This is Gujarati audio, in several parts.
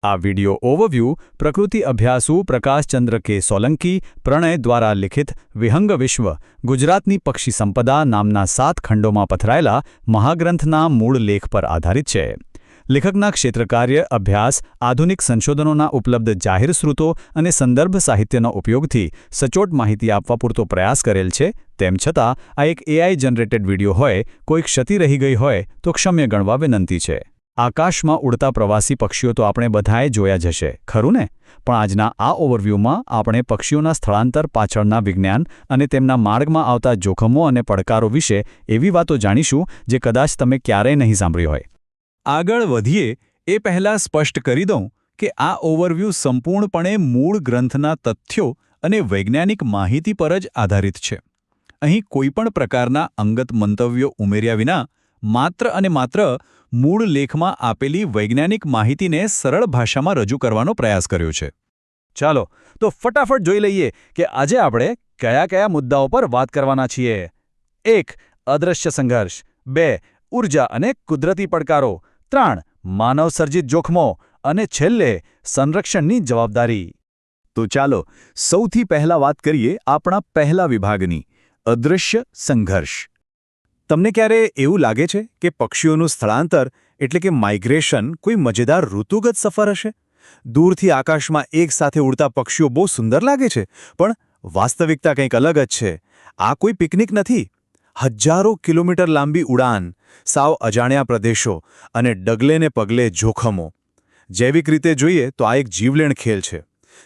આ વિડિયો ઓવરવ્યૂ પ્રકૃતિ અભ્યાસુ પ્રકાશચંદ્ર કે સોલંકી પ્રણય દ્વારા લિખિત વિહંગ વિશ્વ ગુજરાતની પક્ષી સંપદા નામના 7 ખંડોમાં પથરાયેલા મહાગ્રંથના મૂળ લેખ પર આધારિત છે. લેખકના ક્ષેત્રકાર્ય અભ્યાસ આધુનિક સંશોધનોના ઉપલબ્ધ જાહેર સ્રોતો અને સંદર્ભ સાહિત્યના ઉપયોગથી સચોટ માહિતી આપવા પૂરતો પ્રયાસ કરેલ છે. તેમ છતાં આ એક AI જનરેટેડ વિડિયો હોય, કોઈ ક્ષતિ રહી ગઈ હોય તો ક્ષમ્ય ગણવા વિનંતી છે. આકાશમાં ઉડતા પ્રવાસી પક્ષીઓ તો આપણે બધાએ જોયા જ હશે, ખરું ને? પણ આજના આ ઓવરવ્યૂમાં આપણે પક્ષીઓના સ્થળાંતર પાછળના વિજ્ઞાન અને તેમના માર્ગમાં આવતા જોખમો અને પડકારો વિશે એવી વાતો જાણીશું જે કદાચ તમે ક્યારેય નહીં સાંભળી હોય. આગળ વધીએ એ પહેલાં સ્પષ્ટ કરી દઉં કે આ ઓવરવ્યૂ સંપૂર્ણપણે મૂળ ગ્રંથના તથ્યો અને વૈજ્ઞાનિક માહિતી પર જ આધારિત છે. અહીં કોઈપણ પ્રકારના અંગત મંતવ્યો ઉમેર્યા વિના માત્ર અને માત્ર મૂળ લેખમાં આપેલી વૈજ્ઞાનિક માહિતીને સરળ ભાષામાં રજૂ કરવાનો પ્રયાસ કર્યો છે. ચાલો તો ફટાફટ જોઈ લઈએ કે આજે આપણે કયા કયા મુદ્દાઓ પર વાત કરવાના છીએ. 1. અદૃશ્ય સંઘર્ષ. 2. ઊર્જા અને કુદરતી પડકારો. 3. માનવસર્જિત જોખમો. અને છેલ્લે સંરક્ષણની જવાબદારી. તો ચાલો સૌથી પહેલા વાત કરીએ આપણા પહેલા વિભાગની, અદૃશ્ય સંઘર્ષ. તમને ક્યારે એવું લાગે છે કે પક્ષીઓનું સ્થળાંતર એટલે કે માઇગ્રેશન કોઈ મજેદાર ઋતુગત સફર હશે? દૂરથી આકાશમાં એકસાથે ઉડતા પક્ષીઓ બહુ સુંદર લાગે છે, પણ વાસ્તવિકતા કંઈક અલગ જ છે. આ કોઈ પિકનિક નથી. હજારો કિલોમીટર લાંબી ઉડાન, સાવ અજાણ્યા પ્રદેશો અને ડગલે ને પગલે જોખમો. જૈવિક રીતે જોઈએ તો આ એક જીવલેણ ખેલ છે.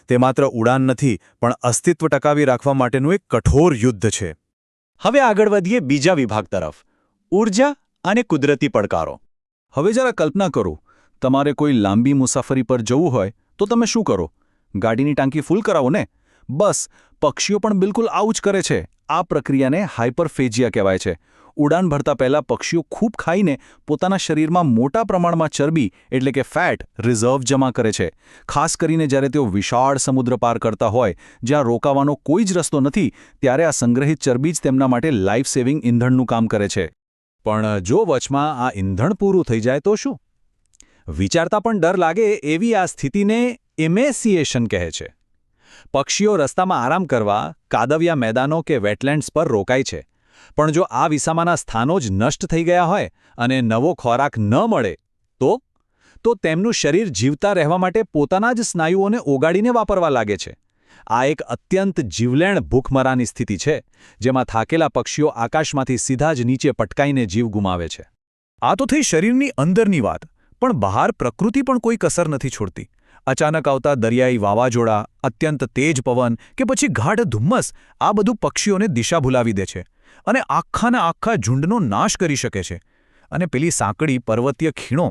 તે માત્ર ઉડાન નથી, પણ અસ્તિત્વ ટકાવી રાખવા માટેનું એક કઠોર યુદ્ધ છે. હવે આગળ વધીએ બીજા વિભાગ તરફ, ઊર્જા અને કુદરતી પડકારો. હવે જરા કલ્પના કરો, તમારે કોઈ લાંબી મુસાફરી પર જવું હોય તો તમે શું કરો? ગાડીની ટાંકી ફૂલ કરાવો ને? બસ, પક્ષીઓ પણ બિલકુલ આવું જ કરે છે. આ પ્રક્રિયાને હાઇપરફેજિયા કહેવાય છે. ઉડાન ભરતા પહેલાં પક્ષીઓ ખૂબ ખાઈને પોતાના શરીરમાં મોટા પ્રમાણમાં ચરબી એટલે કે ફેટ રિઝર્વ જમા કરે છે. ખાસ કરીને જ્યારે તેઓ વિશાળ સમુદ્ર પાર કરતા હોય, જ્યાં રોકાવાનો કોઈ જ રસ્તો નથી, ત્યારે આ સંગ્રહિત ચરબી જ તેમના માટે લાઈફ સેવિંગ ઇંધણનું કામ કરે છે. પણ જો વચમાં આ ઇંધણ પૂરું થઈ જાય તો શું? વિચારતા પણ ડર લાગે એવી આ સ્થિતિને એમેસિએશન કહે છે. પક્ષીઓ રસ્તામાં આરામ કરવા કાદવિયા મેદાનો કે વેટલેન્ડ્સ પર રોકાય છે. પણ જો આ વિસામાના સ્થાનો જ નષ્ટ થઈ ગયા હોય અને નવો ખોરાક ન મળે તો તેમનું શરીર જીવતા રહેવા માટે પોતાના જ સ્નાયુઓને ઓગાળીને વાપરવા લાગે છે. આ એક અત્યંત જીવલેણ ભૂખમરાની સ્થિતિ છે, જેમાં થાકેલા પક્ષીઓ આકાશમાંથી સીધા જ નીચે પટકાઈને જીવ ગુમાવે છે. આ તો થઈ શરીરની અંદરની વાત, પણ બહાર પ્રકૃતિ પણ કોઈ કસર નથી છોડતી. અચાનક આવતા દરિયાઈ વાવાઝોડા, અત્યંત તેજ પવન કે પછી ગાઢ ધુમ્મસ, આ બધું પક્ષીઓને દિશા ભૂલાવી દે છે અને આખાના આખા ઝુંડનો નાશ કરી શકે છે. અને પેલી સાંકડી પર્વતીય ખીણો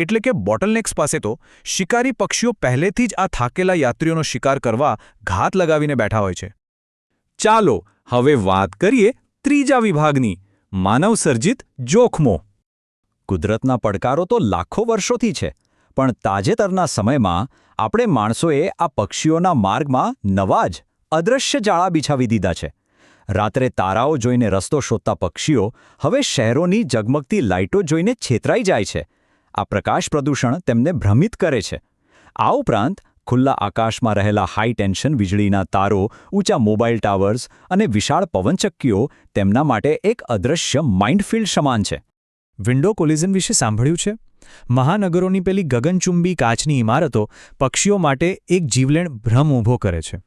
એટલે કે બોટલનેક્સ પાસે તો શિકારી પક્ષીઓ પહેલેથી જ આ થાકેલા યાત્રીઓનો શિકાર કરવા ઘાત લગાવીને બેઠા હોય છે. ચાલો હવે વાત કરીએ ત્રીજા વિભાગની, માનવસર્જિત જોખમો. કુદરતના પડકારો તો લાખો વર્ષોથી છે, પણ તાજેતરના સમયમાં આપણે માણસોએ આ પક્ષીઓના માર્ગમાં નવા જ અદૃશ્ય જાળા બિછાવી દીધા છે. રાત્રે તારાઓ જોઈને રસ્તો શોધતા પક્ષીઓ હવે શહેરોની ઝગમગતી લાઇટો જોઈને છેતરાઈ જાય છે. આ પ્રકાશ પ્રદૂષણ તેમને ભ્રમિત કરે છે. આ ઉપરાંત ખુલ્લા આકાશમાં રહેલા હાઈ ટેન્શન વીજળીના તારો, ઊંચા મોબાઈલ ટાવર્સ અને વિશાળ પવનચક્કીઓ તેમના માટે એક અદૃશ્ય માઇન્ડફિલ્ડ સમાન છે. વિન્ડો કોલિઝન વિશે સાંભળ્યું છે? મહાનગરોની પેલી ગગનચુંબી કાચની ઇમારતો પક્ષીઓ માટે એક જીવલેણ ભ્રમ ઊભો કરે છે.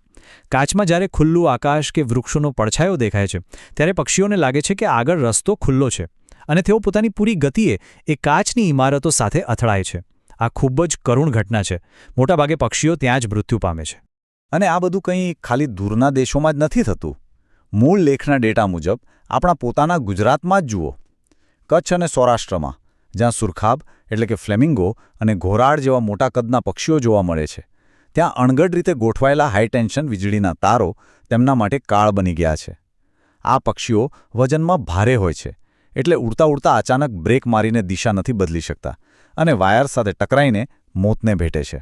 કાચમાં જ્યારે ખુલ્લું આકાશ કે વૃક્ષોનો પડછાયો દેખાય છે, ત્યારે પક્ષીઓને લાગે છે કે આગળ રસ્તો ખુલ્લો છે અને તેઓ પોતાની પૂરી ગતિએ એ કાચની ઇમારતો સાથે અથડાય છે. આ ખૂબ જ કરુણ ઘટના છે. મોટાભાગે પક્ષીઓ ત્યાં જ મૃત્યુ પામે છે. અને આ બધું કંઈ ખાલી દૂરના દેશોમાં જ નથી થતું. મૂળ લેખના ડેટા મુજબ આપણા પોતાના ગુજરાતમાં જ જુઓ. કચ્છ અને સૌરાષ્ટ્રમાં, જ્યાં સુરખાબ એટલે કે ફ્લેમિંગો અને ઘોરાડ જેવા મોટા કદના પક્ષીઓ જોવા મળે છે, ત્યાં અણઘડ રીતે ગોઠવાયેલા હાઈટેન્શન વીજળીના તારો તેમના માટે કાળ બની ગયા છે. આ પક્ષીઓ વજનમાં ભારે હોય છે, એટલે ઉડતા ઉડતા અચાનક બ્રેક મારીને દિશા નથી બદલી શકતા અને વાયર સાથે ટકરાઈને મોતને ભેટે છે.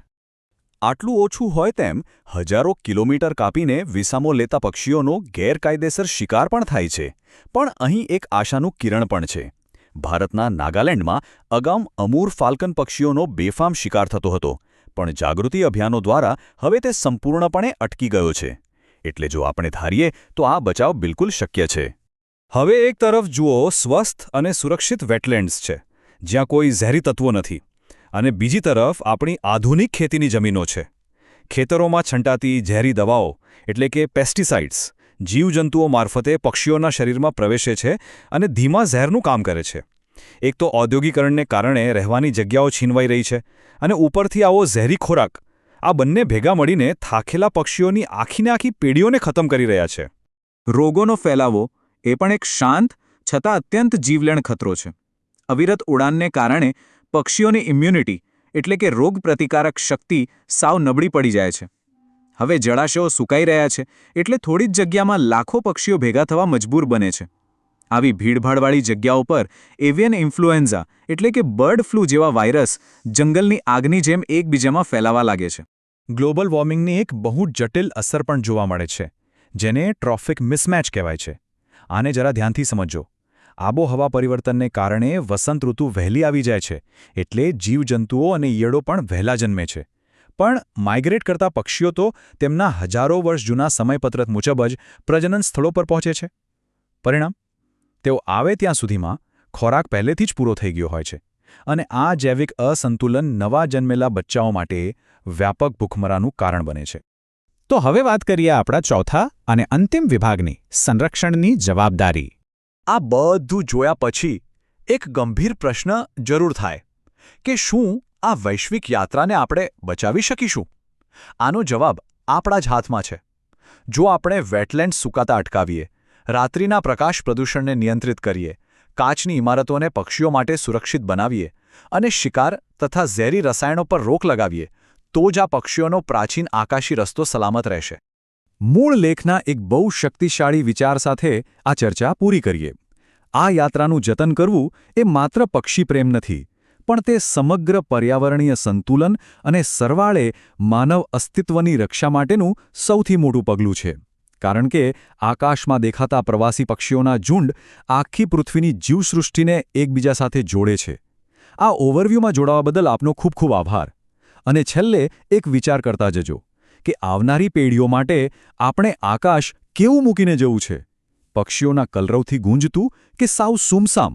આટલું ઓછું હોય તેમ હજારો કિલોમીટર કાપીને વિસામો લેતા પક્ષીઓનો ગેરકાયદેસર શિકાર પણ થાય છે. પણ અહીં એક આશાનું કિરણ પણ છે. ભારતના નાગાલેન્ડમાં અગાઉ અમૂર ફાલ્કન પક્ષીઓનો બેફામ શિકાર થતો હતો, પણ જાગૃતિ અભિયાનો દ્વારા હવે તે સંપૂર્ણપણે અટકી ગયો છે. એટલે જો આપણે ધારીએ તો આ બચાવ બિલકુલ શક્ય છે. હવે એક તરફ જુઓ સ્વસ્થ અને સુરક્ષિત વેટલેન્ડ્સ છે, જ્યાં કોઈ ઝેરી તત્વો નથી, અને બીજી તરફ આપણી આધુનિક ખેતીની જમીનો છે. ખેતરોમાં છંટાતી ઝેરી દવાઓ એટલે કે પેસ્ટિસાઇડ્સ જીવજંતુઓ મારફતે પક્ષીઓના શરીરમાં પ્રવેશે છે અને ધીમા ઝેરનું કામ કરે છે. એક તો ઔદ્યોગિકરણને કારણે રહેવાની જગ્યાઓ છીનવાઈ રહી છે, અને ઉપરથી આવો ઝેરી ખોરાક, આ બંને ભેગા મળીને થાકેલા પક્ષીઓની આખીને આખી પેઢીઓને ખતમ કરી રહ્યા છે. રોગોનો ફેલાવો એ પણ એક શાંત છતાં અત્યંત જીવલેણ ખતરો છે. અવિરત ઉડાનને કારણે પક્ષીઓની ઇમ્યુનિટી એટલે કે રોગ પ્રતિકારક શક્તિ સાવ નબળી પડી જાય છે. હવે જળાશયો સુકાઈ રહ્યા છે એટલે થોડી જ જગ્યામાં લાખો પક્ષીઓ ભેગા થવા મજબૂર બને છે. આવી ભીડભાડવાળી જગ્યાઓ પર એવિયન ઇન્ફ્લુએન્ઝા એટલે કે બર્ડ ફ્લૂ જેવા વાયરસ જંગલની આગની જેમ એકબીજામાં ફેલાવા લાગે છે. ગ્લોબલ વોર્મિંગની એક બહુ જટિલ અસર પણ જોવા મળે છે, જેને ટ્રોફિક મિસમેચ કહેવાય છે. આને જરા ધ્યાનથી સમજો. આબોહવા પરિવર્તનને કારણે વસંત ઋતુ વહેલી આવી જાય છે, એટલે જીવજંતુઓ અને ઈયળો પણ વહેલા જન્મે છે. પણ માઇગ્રેટ કરતા પક્ષીઓ તો તેમના હજારો વર્ષ જૂના સમયપત્રક મુજબ જ પ્રજનન સ્થળો પર પહોંચે છે. પરિણામ, તેઓ આવે ત્યાં સુધીમાં ખોરાક પહેલેથી જ પૂરો થઈ ગયો હોય છે, અને આ જૈવિક અસંતુલન નવા જન્મેલા બચ્ચાઓ માટે વ્યાપક ભૂખમરાનું કારણ બને છે. તો હવે વાત કરીએ આપણા ચોથા અને અંતિમ વિભાગની, સંરક્ષણની જવાબદારી. આ બધું જોયા પછી એક ગંભીર પ્રશ્ન જરૂર થાય કે શું આ વૈશ્વિક યાત્રાને આપણે બચાવી શકીશું? આનો જવાબ આપણા જ હાથમાં છે. જો આપણે વેટલેન્ડ્સ સુકાતા અટકાવીએ, રાત્રિના પ્રકાશ પ્રદૂષણને નિયંત્રિત કરીએ, કાચની ઇમારતોને પક્ષીઓ માટે સુરક્ષિત બનાવીએ અને શિકાર તથા ઝેરી રસાયણો પર રોક લગાવીએ, તો જ આ પક્ષીઓનો પ્રાચીન આકાશી રસ્તો સલામત રહેશે. મૂળ લેખના એક બહુ શક્તિશાળી વિચાર સાથે આ ચર્ચા પૂરી કરીએ. આ યાત્રાનું જતન કરવું એ માત્ર પક્ષી પ્રેમ નથી, પણ તે સમગ્ર પર્યાવરણીય સંતુલન અને સરવાળે માનવ અસ્તિત્વની રક્ષા માટેનું સૌથી મોટું પગલું છે. કારણ કે આકાશમાં દેખાતા પ્રવાસી પક્ષીઓના ઝુંડ આખી પૃથ્વીની જીવસૃષ્ટિને એકબીજા સાથે જોડે છે. આ ઓવરવ્યૂમાં જોડાવા બદલ આપનો ખૂબ ખૂબ આભાર. અને છેલ્લે એક વિચાર કરતા જજો કે આવનારી પેઢીઓ માટે આપણે આકાશ કેવું મૂકીને જવું છે? પક્ષીઓના કલરવથી ગુંજતું કે સાવ સૂમસામ?